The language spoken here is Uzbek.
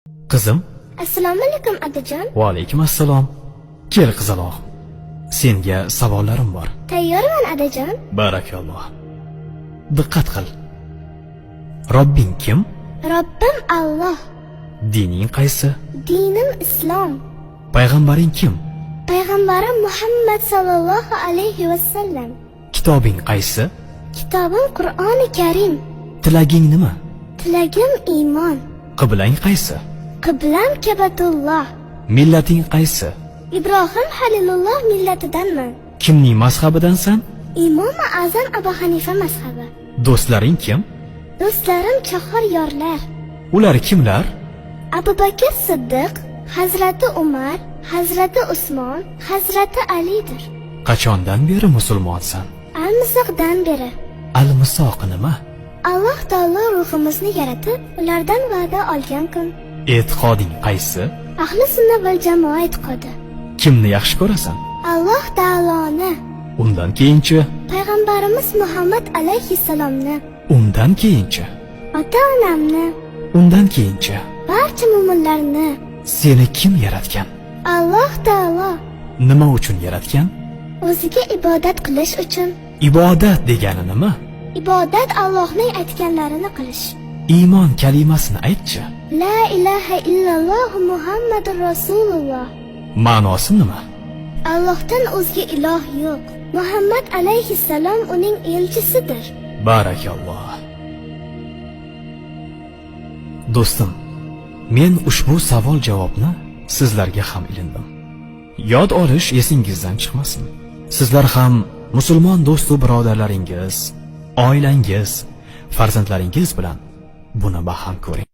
Qizim. Assalomu alaykum otajon. Va alaykum assalom. Kel qizaloq. Senga savollarim bor. Tayyorman otajon. Barakalloh. Diqqat qil. Robbing kim? Robbim Alloh. Dining qaysi? Dinim Islom. Payg'ambaring kim? Payg'ambarim Muhammad sallallohu alayhi va sallam. Kitobing qaysi? Kitobim Qur'oni Karim. Tilaging nima? Tilagim iymon. Qiblang qaysi? Qiblam Kabatulloh. Millating qaysi? Ibrohim Halilulloh millatidanman. Kimning mazhabidansan? Imom Azam Abu Hanifa mazhabi. Do'stlaring kim? Do'stlarim chaqir yorlar. Ular kimlar? Abu Bakr Siddiq, Hazrati Umar, Hazrati Usmon, Hazrati Alidir. Qachondan beri musulmonsan? Al-Misoqdan beri. Al-Misoq nima? Alloh taolo ruhimizni yaratib, ulardan va'da olgan kun. E'tiqoding qaysi? Ahli sunna val jamoa e'tiqodi. Kimni yaxshi ko'rasan? Alloh taoloni. Undan keyinchi? Payg'ambarimiz Muhammad alayhissalomni. Undan keyinchi? Ota-onamni. Undan keyinchi? Barcha mu'minlarni. Seni kim yaratgan? Alloh taolo. Nima uchun yaratgan? O'ziga ibodat qilish uchun. Ibodat degani nima? Ibodat Allohning aytganlarini qilish. Iymon kalimasini aytchi. La ilaha illalloh Muhammadur Rasululloh. Ma'nosi nima? Allohdan o'zga iloh yo'q. Muhammad alayhissalom uning elchisidir. Barakalloh. Do'stim, men ushbu savol-javobni sizlarga ham ilindim. Yod olish esingizdan chiqmasin. Sizlar ham musulmon do'stu birodarlaringiz, oilangiz, farzandlaringiz bilan buni baham ko'ring.